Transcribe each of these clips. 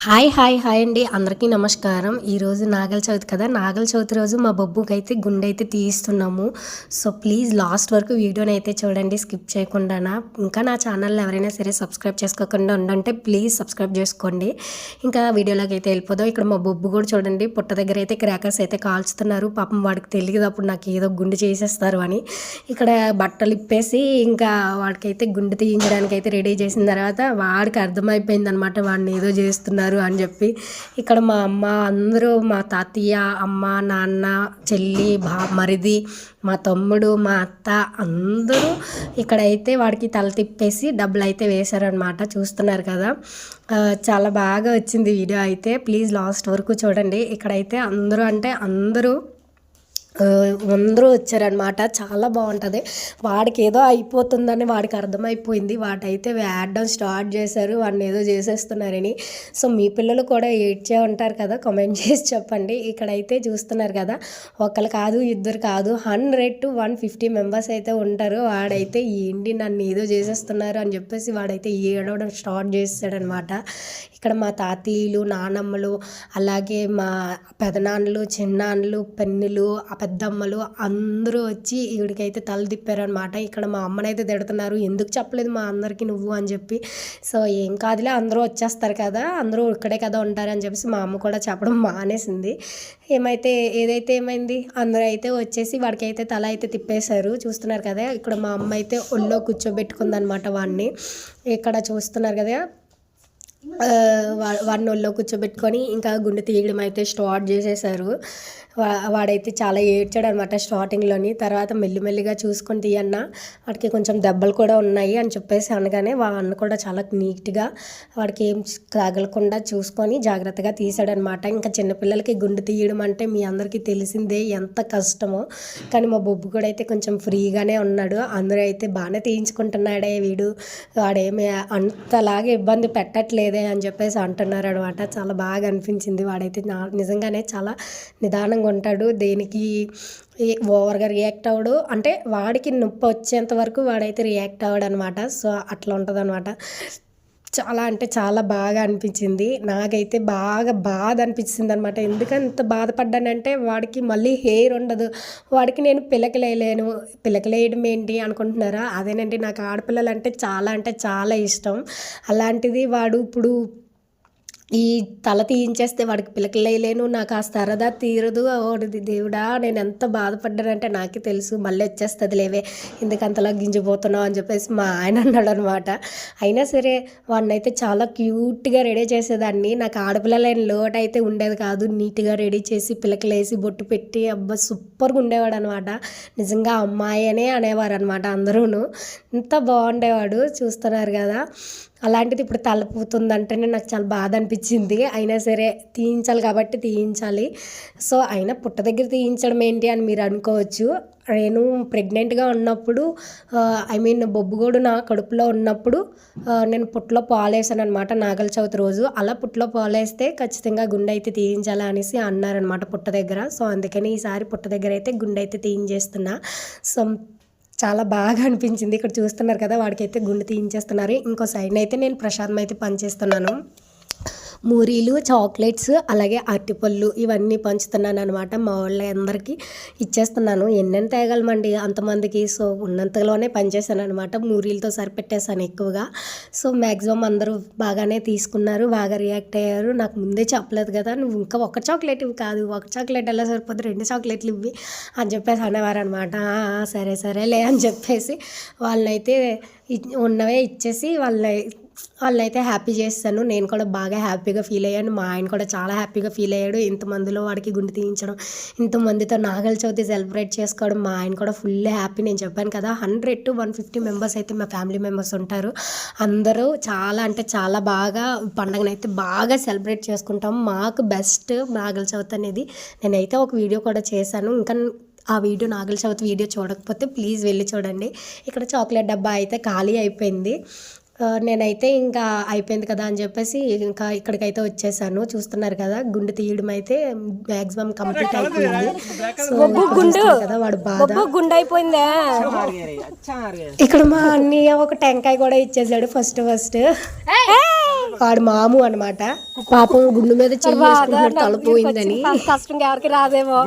Hi hi hi అండి, అందరికీ నమస్కారం. ఈరోజు నాగల చవితి కదా, నాగల చవితి రోజు మా బొబ్బుకి అయితే గుండె అయితే తీయిస్తున్నాము. సో ప్లీజ్ లాస్ట్ వరకు వీడియోని అయితే చూడండి, స్కిప్ చేయకుండా. ఇంకా నా ఛానల్ ఎవరైనా సరే సబ్స్క్రైబ్ చేసుకోకుండా ఉండంటే ప్లీజ్ సబ్స్క్రైబ్ చేసుకోండి. ఇంకా వీడియోలోకి అయితే వెళ్ళిపోదాం. ఇక్కడ మా బొబ్బు కూడా చూడండి, పుట్ట దగ్గర అయితే క్రాకర్స్ అయితే కాల్చుతున్నారు. పాపం వాడికి తెలియదు అప్పుడు నాకు ఏదో గుండె చేసేస్తారు అని. ఇక్కడ బట్టలు ఇప్పేసి ఇంకా వాడికైతే గుండె తీయించడానికి అయితే రెడీ చేసిన తర్వాత వాడికి అర్థమైపోయింది అనమాట, వాడిని ఏదో చేస్తున్నారు అని చెప్పి. ఇక్కడ మా అమ్మ అందరూ, మా తాతయ్య, అమ్మ, నాన్న, చెల్లి, మరిది, మా తమ్ముడు, మా అత్త అందరూ ఇక్కడైతే వాడికి తల తిప్పేసి డబ్బులు అయితే వేశారనమాట. చూస్తున్నారు కదా, చాలా బాగా వచ్చింది వీడియో అయితే. ప్లీజ్ లాస్ట్ వరకు చూడండి. ఇక్కడైతే అందరూ అంటే అందరూ వచ్చారనమాట. చాలా బాగుంటుంది. వాడికి ఏదో అయిపోతుందని వాడికి అర్థమైపోయింది. వాటైతే వేయడం స్టార్ట్ చేశారు, వాడిని ఏదో చేసేస్తున్నారని. సో మీ పిల్లలు కూడా ఏడ్చే ఉంటారు కదా, కామెంట్ చేసి చెప్పండి. ఇక్కడైతే చూస్తున్నారు కదా, ఒకరు కాదు ఇద్దరు కాదు 100 to 150 మెంబర్స్ అయితే ఉంటారు. వాడైతే ఏంటి నన్ను ఏదో చేసేస్తున్నారు అని చెప్పేసి వాడైతే ఏడవడం స్టార్ట్ చేస్తాడనమాట. ఇక్కడ మా తాతయ్యలు, నానమ్మలు, అలాగే మా పెదనాన్నలు, చిన్నాన్నలు, పెన్నులు, పెద్దమ్మలు అందరూ వచ్చి ఈవిడికైతే తల తిప్పారనమాట. ఇక్కడ మా అమ్మనైతే తిడుతున్నారు, ఎందుకు చెప్పలేదు మా అందరికీ నువ్వు అని చెప్పి. సో ఏం కాదులే, అందరూ వచ్చేస్తారు కదా, అందరూ ఇక్కడే కదా ఉంటారని చెప్పేసి మా అమ్మ కూడా చెప్పడం మానేసింది. ఏదైతే ఏమైంది, అందరూ అయితే వచ్చేసి వాడికైతే తల అయితే తిప్పేశారు. చూస్తున్నారు కదా, ఇక్కడ మా అమ్మ అయితే ఒళ్ళో కూర్చోబెట్టుకుందనమాట వాడిని. ఇక్కడ చూస్తున్నారు కదా, వాడిని ఒళ్ళో కూర్చోబెట్టుకొని ఇంకా గుండె తీయడం అయితే స్టార్ట్ చేసేసారు. వాడైతే చాలా ఏడ్చాడు అనమాట స్టార్టింగ్లోని. తర్వాత మెల్లిమెల్లిగా చూసుకొని తీయన్న, వాడికి కొంచెం దెబ్బలు కూడా ఉన్నాయి అని చెప్పేసి అనగానే అన్న కూడా చాలా నీట్గా వాడికి ఏం తగలకుండా చూసుకొని జాగ్రత్తగా తీసాడనమాట. ఇంకా చిన్నపిల్లలకి గుండె తీయడం అంటే మీ అందరికీ తెలిసిందే ఎంత కష్టమో. కానీ మా బొబ్బు కూడా అయితే కొంచెం ఫ్రీగానే ఉన్నాడు. అందరూ అయితే బాగానే తీయించుకుంటున్నాడే, వాడేమి అంతలాగా ఇబ్బంది పెట్టట్లేదే అని చెప్పేసి అంటున్నారు అనమాట. చాలా బాగా అనిపించింది. వాడైతే నిజంగానే చాలా నిదానంగా ఉంటాడు, దేనికి ఓవర్గా రియాక్ట్ అవ్వడు. అంటే వాడికి నొప్పి వచ్చేంత వరకు వాడైతే రియాక్ట్ అవ్వడు అనమాట. సో అట్లా ఉంటుంది అనమాట. చాలా అంటే చాలా బాగా అనిపించింది. నాకైతే బాధ అనిపించింది అనమాట. ఎందుకంత బాధపడ్డానంటే వాడికి మళ్ళీ హెయిర్ ఉండదు. వాడికి నేను పిలకలేయడం ఏంటి అనుకుంటున్నారా? అదేనండి, నాకు ఆడపిల్లలు అంటే చాలా ఇష్టం. అలాంటిది వాడు ఇప్పుడు ఈ తల తీయించేస్తే వాడికి పిలకలేయలేను, నాకు ఆ సరదా తీరదు. ఓడిది దేవుడా, నేను ఎంత బాధపడ్డానంటే నాకే తెలుసు. మళ్ళీ వచ్చేస్తుంది లేవే, ఎందుకంతలా గింజిపోతున్నావు అని చెప్పేసి మా ఆయన అన్నాడు అనమాట. అయినా సరే వాడినైతే చాలా క్యూట్గా రెడీ చేసేదాన్ని. నాకు ఆడపిల్లలైన లోటు అయితే ఉండేది కాదు. నీట్గా రెడీ చేసి పిలకలేసి బొట్టు పెట్టి అబ్బా సూపర్గా ఉండేవాడు అనమాట. నిజంగా అమ్మాయి అనే అనేవారు అనమాట అందరూను. ఇంత బాగుండేవాడు. చూస్తున్నారు కదా, అలాంటిది ఇప్పుడు తలపోతుందంటేనే నాకు చాలా బాధ అనిపించింది. అయినా సరే తీయించాలి కాబట్టి తీయించాలి. సో అయినా పుట్ట దగ్గర తీయించడం ఏంటి అని మీరు అనుకోవచ్చు. నేను ప్రెగ్నెంట్గా ఉన్నప్పుడు బొబ్బుగోడు నా కడుపులో ఉన్నప్పుడు నేను పుట్టలో పాలేసాను అనమాట నాగల చవితి రోజు. అలా పుట్టలో పాలేస్తే ఖచ్చితంగా గుండె అయితే తీయించాలి అనేసి అన్నారనమాట పుట్ట దగ్గర. సో అందుకని ఈసారి పుట్ట దగ్గర అయితే గుండె అయితే తీయించేస్తున్నా. సో చాలా బాగా అనిపించింది. ఇక్కడ చూస్తున్నారు కదా, వాడికైతే గుండె తీయించేస్తున్నారు. ఇంకో సైడ్ అయితే నేను ప్రసాదం అయితే పనిచేస్తున్నాను. మూరీలు, చాక్లెట్స్, అలాగే అరటిపళ్ళు ఇవన్నీ పంచుతున్నాను అనమాట. మా వాళ్ళందరికీ ఇచ్చేస్తున్నాను. ఎన్నెన్ని తేగలమండి అంతమందికి. సో ఉన్నంతలోనే పనిచేశాను అనమాట. మూరీలతో సరిపెట్టేశాను ఎక్కువగా. సో మ్యాక్సిమం అందరూ బాగానే తీసుకున్నారు, బాగా రియాక్ట్ అయ్యారు. నాకు ముందే చెప్పలేదు కదా, నువ్వు ఇంకా ఒక చాక్లెట్ ఇవి కాదు, ఒక చాక్లెట్ ఎలా సరిపోతుంది, 2 చాక్లెట్లు ఇవి అని చెప్పేసి అనేవారు అనమాట. సరేలే అని చెప్పేసి వాళ్ళనైతే ఉన్నవే ఇచ్చేసి వాళ్ళైతే హ్యాపీ చేస్తాను. నేను కూడా బాగా హ్యాపీగా ఫీల్ అయ్యాను. మా ఆయన కూడా చాలా హ్యాపీగా ఫీల్ అయ్యాడు. ఇంతమందిలో వాడికి గుండె తీయించడం, ఇంతమందితో నాగల చవితి సెలబ్రేట్ చేసుకోవడం, మా ఆయన కూడా ఫుల్ హ్యాపీ. నేను చెప్పాను కదా, 100 to 150 మెంబర్స్ అయితే మా ఫ్యామిలీ మెంబర్స్ ఉంటారు. అందరూ చాలా అంటే చాలా బాగా పండుగనైతే బాగా సెలబ్రేట్ చేసుకుంటాం. మాకు బెస్ట్ నాగల చవితి అనేది. నేనైతే ఒక వీడియో కూడా చేశాను. ఇంకా ఆ వీడియో నాగల చవితి వీడియో చూడకపోతే ప్లీజ్ వెళ్ళి చూడండి. ఇక్కడ చాక్లెట్ డబ్బా అయితే ఖాళీ అయిపోయింది. నేనైతే ఇంకా అయిపోయింది కదా అని చెప్పేసి ఇంకా ఇక్కడికైతే వచ్చేసాను. చూస్తున్నారు కదా, గుండె తీయడం అయితే మ్యాక్సిమం కంప్లీట్ అయిపోయింది. సో కదా వాడు బాగా గుండె అయిపోయిందా. ఇక్కడ మా అన్నయ్య ఒక టెంకాయ కూడా ఇచ్చేసాడు ఫస్ట్. వాడు మాము అనమాట. పాపం గుండు మీద చేసుకుంటున్నాడు తలపోయిందని. కష్టంగా ఎవరికి రాదేమో.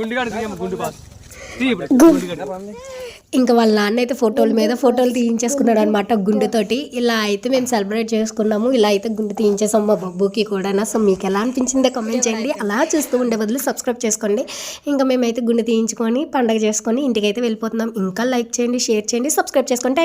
ఇంకా వాళ్ళ నాన్న అయితే ఫోటోల మీద ఫోటోలు తీయించేసుకున్నాడు అనమాట గుండెతోటి. ఇలా అయితే మేము సెలబ్రేట్ చేసుకున్నాము. ఇలా అయితే గుండె తీయించేసాం మా బబ్బుకి కూడా. సో మీకు ఎలా అనిపించిందో కామెంట్ చేయండి. అలా చూస్తూ ఉండే బదులు సబ్స్క్రైబ్ చేసుకోండి. ఇంకా మేమైతే గుండె తీయించుకొని పండగ చేసుకొని ఇంటికైతే వెళ్ళిపోతున్నాం. ఇంకా లైక్ చేయండి, షేర్ చేయండి, సబ్స్క్రైబ్ చేసుకోండి.